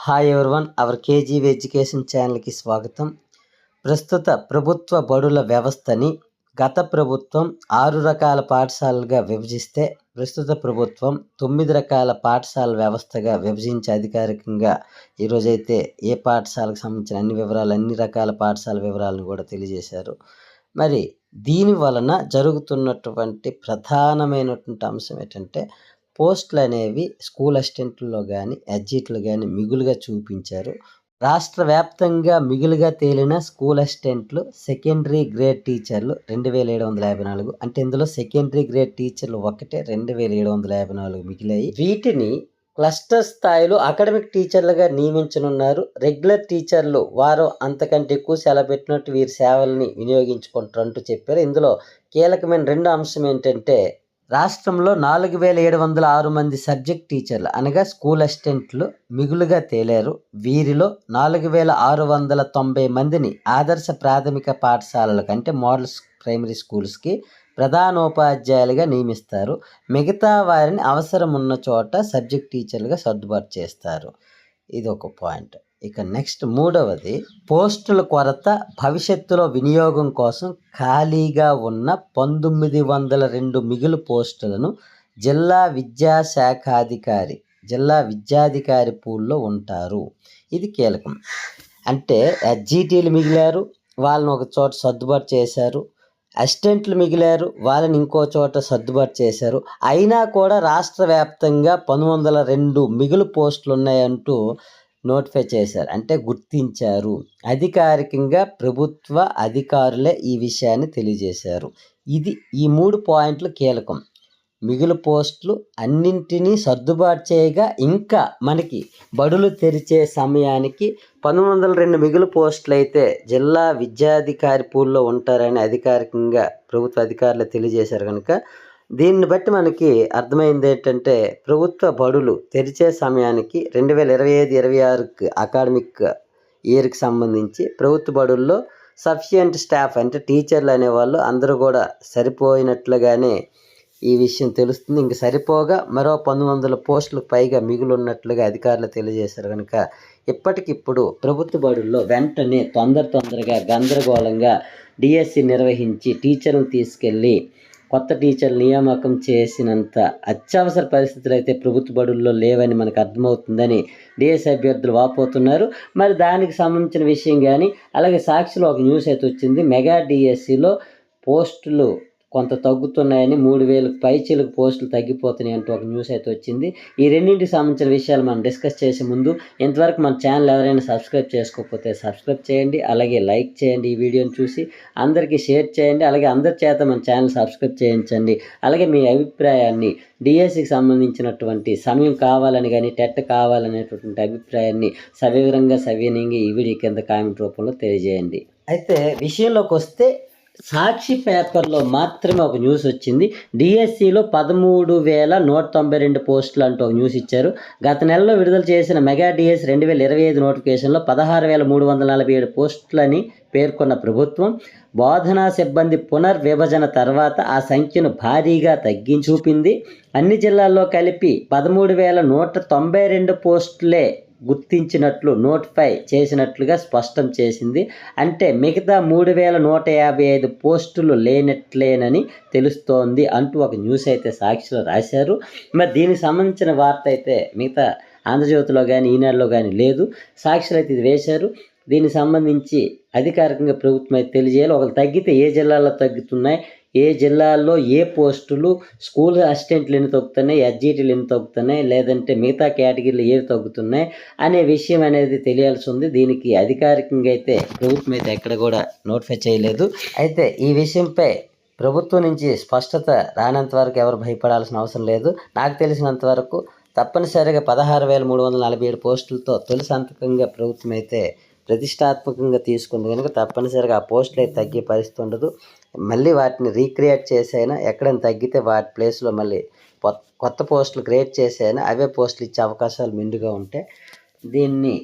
Hi everyone, hour కేజీవి education ఛానల్కి స్వాగతం. ప్రస్తుత ప్రభుత్వ బడుల వ్యవస్థని గత ప్రభుత్వం 6 రకాల పాఠశాలలుగా విభజిస్తే ప్రస్తుత ప్రభుత్వం 9 రకాల పాఠశాల వ్యవస్థగా విభజించి అధికారికంగా ఈరోజైతే ఏ పాఠశాలకు సంబంధించిన అన్ని రకాల పాఠశాల వివరాలను కూడా తెలియజేశారు. మరి దీని వలన జరుగుతున్నటువంటి ప్రధానమైనటువంటి అంశం ఏంటంటే పోస్టులు అనేవి స్కూల్ అసిస్టెంట్లో కానీ ఎడ్జిట్లు కానీ మిగులుగా చూపించారు. రాష్ట్ర వ్యాప్తంగా మిగులుగా తేలిన స్కూల్ అసిస్టెంట్లు సెకండరీ గ్రేడ్ టీచర్లు 2754. అంటే ఇందులో సెకండరీ గ్రేడ్ టీచర్లు ఒకటే 2754 మిగిలాయి. వీటిని క్లస్టర్ స్థాయిలో అకాడమిక్ టీచర్లుగా నియమించనున్నారు. రెగ్యులర్ టీచర్లు వారు అంతకంటే ఎక్కువ సెలవు పెట్టినట్టు వీరి సేవల్ని వినియోగించుకుంటారంటూ చెప్పారు. ఇందులో కీలకమైన రెండో అంశం ఏంటంటే రాష్ట్రంలో 4706 మంది సబ్జెక్ట్ టీచర్లు అనగా స్కూల్ అసిస్టెంట్లు మిగులుగా తేలారు. వీరిలో 4690 మందిని ఆదర్శ ప్రాథమిక పాఠశాలలకు అంటే మోడల్ ప్రైమరీ స్కూల్స్కి ప్రధానోపాధ్యాయులుగా నియమిస్తారు. మిగతా వారిని అవసరం ఉన్న చోట సబ్జెక్ట్ టీచర్లుగా సర్దుబాటు చేస్తారు. ఇది ఒక పాయింట్. ఇక నెక్స్ట్ మూడవది, పోస్టుల కొరత భవిష్యత్తులో వినియోగం కోసం ఖాళీగా ఉన్న 1902 మిగులు పోస్టులను జిల్లా విద్యాధికారి పూల్లో ఉంటారు. ఇది కీలకం. అంటే జీటీలు మిగిలారు, వాళ్ళని ఒక చోట సర్దుబాటు చేశారు. అసిస్టెంట్లు మిగిలారు, వాళ్ళని ఇంకో చోట సర్దుబాటు చేశారు. అయినా కూడా రాష్ట్ర వ్యాప్తంగా 1902 మిగులు పోస్టులు ఉన్నాయంటూ నోటిఫై చేశారు, అంటే గుర్తించారు. అధికారికంగా ప్రభుత్వ అధికారులే ఈ విషయాన్ని తెలియజేశారు. ఈ 3 పాయింట్లు కీలకం. మిగులు పోస్టులు అన్నింటినీ సర్దుబాటు చేయగా ఇంకా మనకి బడులు తెరిచే సమయానికి 1902 మిగులు పోస్టులు అయితే జిల్లా విద్యాధికారి పూల్లో ఉంటారని అధికారికంగా ప్రభుత్వ అధికారులు తెలియజేశారు. కనుక దీన్ని బట్టి మనకి అర్థమైంది ఏంటంటే ప్రభుత్వ బడులు తెరిచే సమయానికి 2025-26 అకాడమిక్ ఇయర్కి సంబంధించి ప్రభుత్వ బడుల్లో సఫిషియంట్ స్టాఫ్ అంటే టీచర్లు అనేవాళ్ళు అందరూ కూడా సరిపోయినట్లుగానే ఈ విషయం తెలుస్తుంది. ఇంక సరిపోగా మరో 1900 పోస్టులకు పైగా మిగులు ఉన్నట్లుగా అధికారులు తెలియజేశారు. కనుక ఇప్పటికిప్పుడు ప్రభుత్వ బడుల్లో వెంటనే తొందరగా గందరగోళంగా డిఎస్సి నిర్వహించి టీచర్ను తీసుకెళ్ళి కొత్త టీచర్లు నియామకం చేసినంత అత్యవసర పరిస్థితులు అయితే ప్రభుత్వ బడుల్లో లేవని మనకు అర్థమవుతుందని డిఎస్సి అభ్యర్థులు వాపోతున్నారు. మరి దానికి సంబంధించిన విషయం కానీ అలాగే సాక్షిలో ఒక న్యూస్ అయితే వచ్చింది. మెగా డిఎస్సిలో పోస్టులు కొంత తగ్గుతున్నాయని 3000 పైచీలకు పోస్టులు తగ్గిపోతున్నాయి అంటూ ఒక న్యూస్ అయితే వచ్చింది. ఈ రెండింటికి సంబంధించిన విషయాలు మనం డిస్కస్ చేసే ముందు ఇంతవరకు మన ఛానల్ ఎవరైనా సబ్స్క్రైబ్ చేసుకోకపోతే సబ్స్క్రైబ్ చేయండి, అలాగే లైక్ చేయండి, ఈ వీడియోని చూసి అందరికీ షేర్ చేయండి, అలాగే అందరి చేత మన ఛానల్ సబ్స్క్రైబ్ చేయించండి. అలాగే మీ అభిప్రాయాన్ని డిఎస్సికి సంబంధించినటువంటి సమయం కావాలని కానీ టెట్ కావాలనేటువంటి అభిప్రాయాన్ని సవివరంగా ఈ వీడియో కింద కామెంట్ రూపంలో తెలియజేయండి. అయితే విషయంలోకి వస్తే సాక్షి పేపర్లో మాత్రమే ఒక న్యూస్ వచ్చింది. డిఎస్సిలో 13,192 పోస్టులు అంటూ ఒక న్యూస్ ఇచ్చారు. గత నెలలో విడుదల చేసిన మెగా డిఎస్సి 2025 నోటిఫికేషన్లో 16,347 పోస్టులని పేర్కొన్న ప్రభుత్వం బోధనా సిబ్బంది పునర్విభజన తర్వాత ఆ సంఖ్యను భారీగా తగ్గించి చూపింది. అన్ని జిల్లాల్లో కలిపి 13,192 పోస్టులే గుర్తించినట్లు నోటిఫై చేసినట్లుగా స్పష్టం చేసింది. అంటే మిగతా 3,155 పోస్టులు లేనట్లేనని తెలుస్తోంది అంటూ ఒక న్యూస్ అయితే సాక్షిలో రాశారు. మరి దీనికి సంబంధించిన వార్త అయితే మిగతా ఆంధ్రజ్యోతిలో కానీ ఈనాడులో కానీ లేదు. సాక్షిలో అయితే ఇది వేశారు. దీనికి సంబంధించి అధికారికంగా ప్రభుత్వం అయితే తెలియజేయాలి. ఒకరు తగ్గితే ఏ జిల్లాల్లో తగ్గుతున్నాయి, ఏ జిల్లాల్లో ఏ పోస్టులు, స్కూల్ అసిస్టెంట్లు ఎన్ని తగ్గుతున్నాయి, ఎస్జిటీలు ఎన్ని తగ్గుతున్నాయి, లేదంటే మిగతా కేటగిరీలు ఏవి తగ్గుతున్నాయి అనే విషయం అనేది తెలియాల్సి ఉంది. దీనికి అధికారికంగా అయితే ప్రభుత్వం అయితే ఎక్కడ కూడా నోటిఫై చేయలేదు. అయితే ఈ విషయంపై ప్రభుత్వం నుంచి స్పష్టత రానంత వరకు ఎవరు భయపడాల్సిన అవసరం లేదు. నాకు తెలిసినంత వరకు తప్పనిసరిగా 16,347 పోస్టులతో తొలి సంతకంగా ప్రభుత్వం అయితే ప్రతిష్టాత్మకంగా తీసుకుంది. కనుక తప్పనిసరిగా ఆ పోస్టులు అయితే తగ్గే పరిస్థితి ఉండదు. మళ్ళీ వాటిని రీక్రియేట్ చేసైనా ఎక్కడైనా తగ్గితే వాటి ప్లేస్లో మళ్ళీ కొత్త పోస్టులు క్రియేట్ చేసైనా అవే పోస్టులు ఇచ్చే అవకాశాలు మెండుగా ఉంటాయి. దీన్ని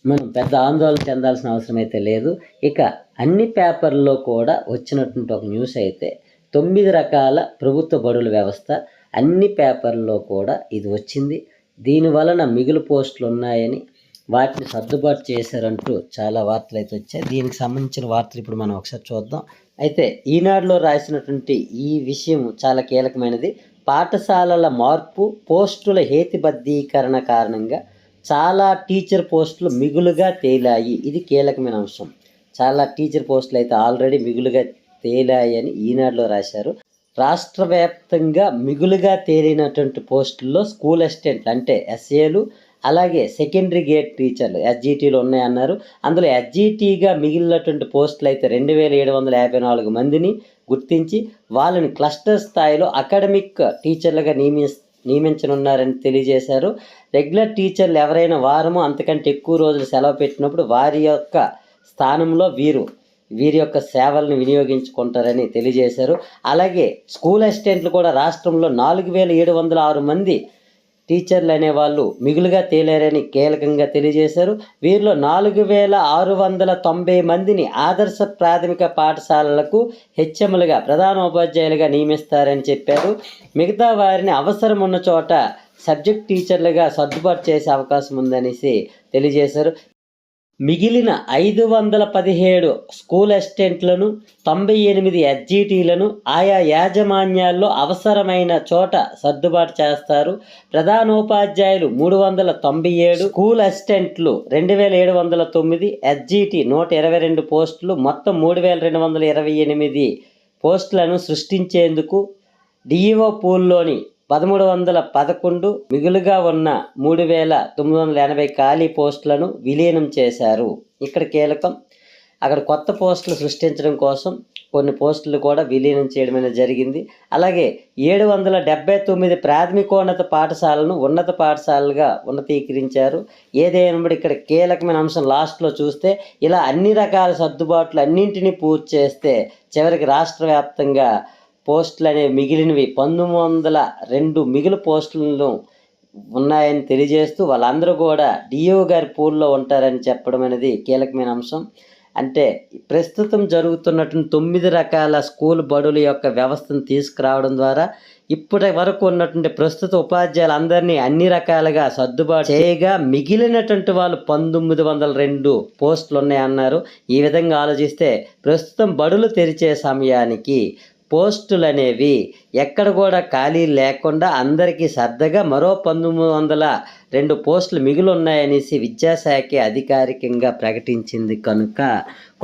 మనం పెద్ద ఆందోళన చెందాల్సిన అవసరం అయితే లేదు. ఇక అన్ని పేపర్లో కూడా వచ్చినటువంటి ఒక న్యూస్ అయితే 9 రకాల ప్రభుత్వ బడుల వ్యవస్థ అన్ని పేపర్లో కూడా ఇది వచ్చింది. దీనివలన మిగులు పోస్టులు ఉన్నాయని వాటిని సర్దుబాటు చేశారంటూ చాలా వార్తలు అయితే వచ్చాయి. దీనికి సంబంధించిన వార్తలు ఇప్పుడు మనం ఒకసారి చూద్దాం. అయితే ఈనాడులో రాసినటువంటి ఈ విషయం చాలా కీలకమైనది. పాఠశాలల మార్పు, పోస్టుల హేతుబద్ధీకరణ కారణంగా చాలా టీచర్ పోస్టులు మిగులుగా తేలాయి. ఇది కీలకమైన అంశం. చాలా టీచర్ పోస్టులు అయితే ఆల్రెడీ మిగులుగా తేలాయి అని ఈనాడులో రాశారు. రాష్ట్ర వ్యాప్తంగా మిగులుగా తేలినటువంటి పోస్టుల్లో స్కూల్ అసిస్టెంట్లు అంటే ఎస్ఏలు, అలాగే సెకండరీ గేట్ టీచర్లు ఎస్జిటీలు ఉన్నాయన్నారు. అందులో ఎస్జిటీగా మిగిలినటువంటి పోస్టులు అయితే 2754 మందిని గుర్తించి వాళ్ళని క్లస్టర్ స్థాయిలో అకాడమిక్ టీచర్లుగా నియమించనున్నారని తెలియజేశారు. రెగ్యులర్ టీచర్లు ఎవరైనా వారము అంతకంటే ఎక్కువ రోజులు సెలవు పెట్టినప్పుడు వారి యొక్క స్థానంలో వీరి యొక్క సేవలను వినియోగించుకుంటారని తెలియజేశారు. అలాగే స్కూల్ అసిస్టెంట్లు కూడా రాష్ట్రంలో 4706 మంది టీచర్లు అనేవాళ్ళు మిగులుగా తేలారని కీలకంగా తెలియజేశారు. వీరిలో 4690 మందిని ఆదర్శ ప్రాథమిక పాఠశాలలకు హెచ్ఎంలుగా ప్రధానోపాధ్యాయులుగా నియమిస్తారని చెప్పారు. మిగతా వారిని అవసరం ఉన్న చోట సబ్జెక్ట్ టీచర్లుగా సర్దుబాటు చేసే అవకాశం ఉందనేసి తెలియజేశారు. మిగిలిన 517 స్కూల్ అసిస్టెంట్లను, 98 ఎస్జిటీలను ఆయా యాజమాన్యాల్లో అవసరమైన చోట సర్దుబాటు చేస్తారు. ప్రధానోపాధ్యాయులు 397, స్కూల్ అసిస్టెంట్లు 2709, ఎస్జిటి 122 పోస్టులు, మొత్తం 3228 పోస్టులను సృష్టించేందుకు డిఈఓ పూల్లోని 1311 మిగులుగా ఉన్న 3980 ఖాళీ పోస్టులను విలీనం చేశారు. ఇక్కడ కీలకం, అక్కడ కొత్త పోస్టులు సృష్టించడం కోసం కొన్ని పోస్టులు కూడా విలీనం చేయడం అనేది జరిగింది. అలాగే 779 ప్రాథమికోన్నత పాఠశాలను ఉన్నత పాఠశాలలుగా ఉన్నతీకరించారు. ఏదైనా ఇక్కడ కీలకమైన అంశం లాస్ట్లో చూస్తే ఇలా అన్ని రకాల సర్దుబాట్లు అన్నింటినీ పూర్తి చేస్తే చివరికి రాష్ట్ర వ్యాప్తంగా పోస్టులు అనేవి మిగిలినవి 1902 మిగులు పోస్టులను ఉన్నాయని తెలియజేస్తూ వాళ్ళందరూ కూడా డిఓ గారి పూల్లో ఉంటారని చెప్పడం అనేది కీలకమైన అంశం. అంటే ప్రస్తుతం జరుగుతున్నటువంటి 9 రకాల స్కూల్ బడుల యొక్క వ్యవస్థను తీసుకురావడం ద్వారా ఇప్పటి వరకు ఉన్నటువంటి ప్రస్తుత ఉపాధ్యాయులందరినీ అన్ని రకాలుగా సర్దుబాటు చేయగా మిగిలినటువంటి వాళ్ళు 1902 పోస్టులు ఉన్నాయన్నారు. ఈ విధంగా ఆలోచిస్తే ప్రస్తుతం బడులు తెరిచే సమయానికి పోస్టులు అనేవి ఎక్కడ కూడా ఖాళీ లేకుండా అందరికీ సర్దగా మరో 1902 పోస్టులు మిగిలి ఉన్నాయనేసి విద్యాశాఖ అధికారికంగా ప్రకటించింది. కనుక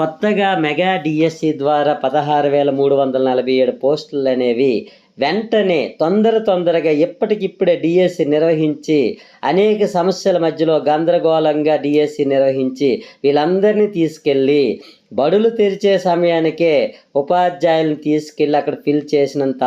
కొత్తగా మెగా డిఎస్సి ద్వారా 16,347 పోస్టులు అనేవి వెంటనే తొందరగా ఇప్పటికిప్పుడే డిఎస్సి నిర్వహించి అనేక సమస్యల మధ్యలో గందరగోళంగా డిఎస్సి నిర్వహించి వీళ్ళందరినీ తీసుకెళ్ళి బడులు తెరిచే సమయానికే ఉపాధ్యాయులను తీసుకెళ్ళి అక్కడ ఫిల్ చేసినంత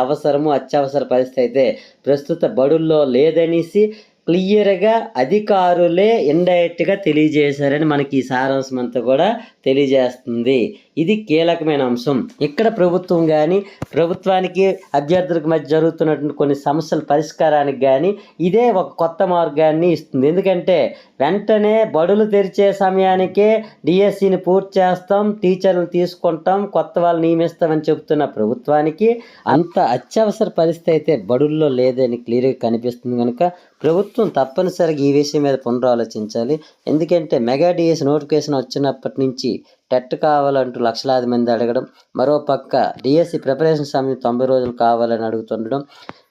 అత్యవసర పరిస్థితి అయితే ప్రస్తుత బడుల్లో లేదనేసి క్లియర్గా అధికారులే ఇండైరెక్ట్గా తెలియజేశారని మనకి ఈ సారాంశం అంతా కూడా తెలియజేస్తుంది. ఇది కీలకమైన అంశం. ఇక్కడ ప్రభుత్వం కానీ ప్రభుత్వానికి అభ్యర్థులకు మధ్య జరుగుతున్నటువంటి కొన్ని సమస్యల పరిష్కారానికి కానీ ఇదే ఒక కొత్త మార్గాన్ని ఇస్తుంది. ఎందుకంటే వెంటనే బడులు తెరిచే సమయానికే డిఎస్సిని పూర్తి చేస్తాం, టీచర్లు తీసుకుంటాం, కొత్త వాళ్ళు నియమిస్తామని చెబుతున్న ప్రభుత్వానికి అంత అత్యవసర పరిస్థితి అయితే బడుల్లో లేదని క్లియర్గా కనిపిస్తుంది. కనుక ప్రభుత్వం తప్పనిసరిగా ఈ విషయం మీద పునరాలోచించాలి. ఎందుకంటే మెగా డిఎస్సి నోటిఫికేషన్ వచ్చినప్పటి నుంచి టెట్ కావాలంటూ లక్షలాది మంది అడగడం, మరో పక్క డిఎస్సి ప్రిపరేషన్ సమయం 90 రోజులు కావాలని అడుగుతుండడం,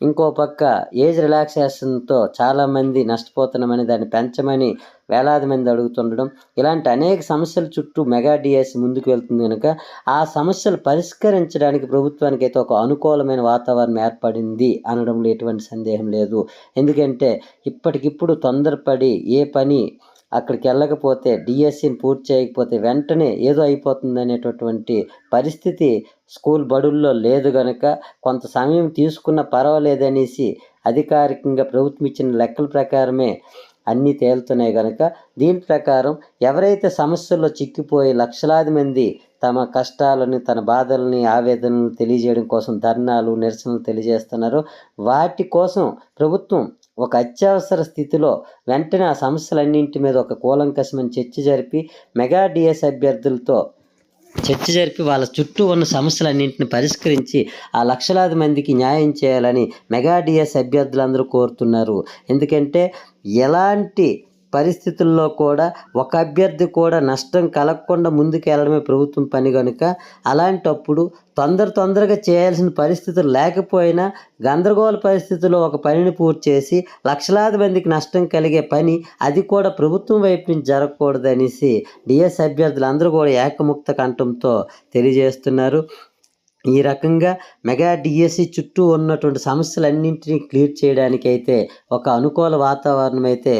ఇంకో పక్క ఏజ్ రిలాక్సేషన్తో చాలామంది నష్టపోతున్నామని దాన్ని పెంచమని వేలాది మంది అడుగుతుండడం, ఇలాంటి అనేక సమస్యల చుట్టూ మెగా డిఎస్సి ముందుకు వెళ్తుంది. కనుక ఆ సమస్యలు పరిష్కరించడానికి ప్రభుత్వానికి అయితే ఒక అనుకూలమైన వాతావరణం ఏర్పడింది అనడంలో ఎటువంటి సందేహం లేదు. ఎందుకంటే ఇప్పటికిప్పుడు తొందరపడి ఏ పని అక్కడికి వెళ్ళకపోతే డిఎస్సిని పూర్తి చేయకపోతే వెంటనే ఏదో అయిపోతుంది అనేటటువంటి పరిస్థితి స్కూల్ బడుల్లో లేదు. కనుక కొంత సమయం తీసుకున్న పర్వాలేదనేసి అధికారికంగా ప్రభుత్వం ఇచ్చిన లెక్కల ప్రకారమే అన్నీ తేలుతున్నాయి. కనుక దీని ప్రకారం ఎవరైతే సమస్యల్లో చిక్కిపోయి లక్షలాది మంది తమ కష్టాలని, తన బాధల్ని, ఆవేదనలను తెలియజేయడం కోసం ధర్నాలు, నిరసనలు తెలియజేస్తున్నారో వాటి కోసం ప్రభుత్వం ఒక అత్యవసర స్థితిలో వెంటనే ఆ సమస్యలన్నింటి మీద ఒక కూలంకషమైన చర్చ జరిపి మెగా డిఎస్ అభ్యర్థులతో చర్చ జరిపి వాళ్ళ చుట్టూ ఉన్న సమస్యలన్నింటిని పరిష్కరించి ఆ లక్షలాది మందికి న్యాయం చేయాలని మెగా డిఎస్ అభ్యర్థులందరూ కోరుతున్నారు. ఎందుకంటే ఎలాంటి పరిస్థితుల్లో కూడా ఒక అభ్యర్థి కూడా నష్టం కలగకుండా ముందుకు వెళ్ళడమే ప్రభుత్వం పని కనుక అలాంటప్పుడు తొందరగా చేయాల్సిన పరిస్థితులు లేకపోయినా గందరగోళ పరిస్థితుల్లో ఒక పనిని పూర్తి చేసి లక్షలాది మందికి నష్టం కలిగే పని అది కూడా ప్రభుత్వం వైపు నుంచి జరగకూడదనేసి డిఎస్ అభ్యర్థులు అందరూ కూడా ఏకముక్త కంఠంతో తెలియజేస్తున్నారు. ఈ రకంగా మెగా డిఎస్సి చుట్టూ ఉన్నటువంటి సమస్యలన్నింటినీ క్లియర్ చేయడానికైతే ఒక అనుకూల వాతావరణం అయితే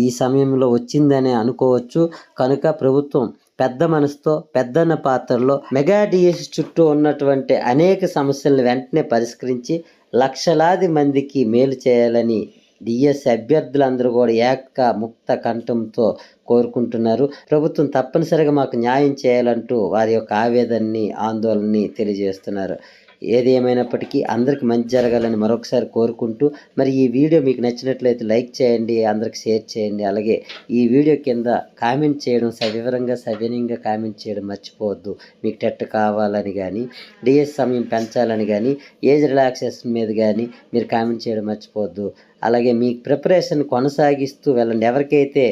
ఈ సమయంలో వచ్చిందనే అనుకోవచ్చు. కనుక ప్రభుత్వం పెద్ద మనసుతో పెద్దన్న పాత్రలో మెగా డిఎస్సి చుట్టూ ఉన్నటువంటి అనేక సమస్యలను వెంటనే పరిష్కరించి లక్షలాది మందికి మేలు చేయాలని డిఎస్సి అభ్యర్థులందరూ కూడా ముక్త కంఠంతో కోరుకుంటున్నారు. ప్రభుత్వం తప్పనిసరిగా మాకు న్యాయం చేయాలంటూ వారి యొక్క ఆవేదనని ఆందోళనని తెలియజేస్తున్నారు. ఏది ఏమైనప్పటికీ అందరికి మంచి జరగాలని మరొకసారి కోరుకుంటూ మరి ఈ వీడియో మీకు నచ్చినట్లయితే లైక్ చేయండి, అందరికి షేర్ చేయండి. అలాగే ఈ వీడియో కింద కామెంట్ చేయడం సవినయంగా కామెంట్ చేయడం మర్చిపోవద్దు. మీకు టెట్ కావాలని కానీ డిఎస్ సమయం పెంచాలని కానీ ఏజ్ రిలాక్సేషన్ మీద కానీ మీరు కామెంట్ చేయడం మర్చిపోవద్దు. అలాగే మీ ప్రిపరేషన్ కొనసాగిస్తూ వెళ్ళండి. ఎవరికైతే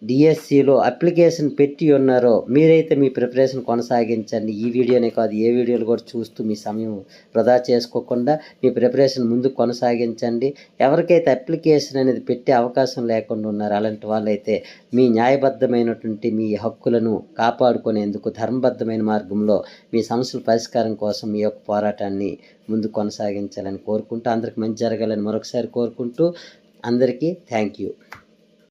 డిఎస్సిలో అప్లికేషన్ పెట్టి ఉన్నారో మీరైతే మీ ప్రిపరేషన్ కొనసాగించండి. ఈ వీడియోనే కాదు ఏ వీడియోలు కూడా చూస్తూ మీ సమయం వృధా చేసుకోకుండా మీ ప్రిపరేషన్ ముందుకు కొనసాగించండి. ఎవరికైతే అప్లికేషన్ అనేది పెట్టే అవకాశం లేకుండా ఉన్నారో అలాంటి వాళ్ళైతే మీ న్యాయబద్ధమైనటువంటి మీ హక్కులను కాపాడుకునేందుకు ధర్మబద్ధమైన మార్గంలో మీ సమస్యల పరిష్కారం కోసం మీ యొక్క పోరాటాన్ని ముందుకు కొనసాగించాలని కోరుకుంటూ అందరికి మంచి జరగాలని మరొకసారి కోరుకుంటూ అందరికీ థ్యాంక్ యూ.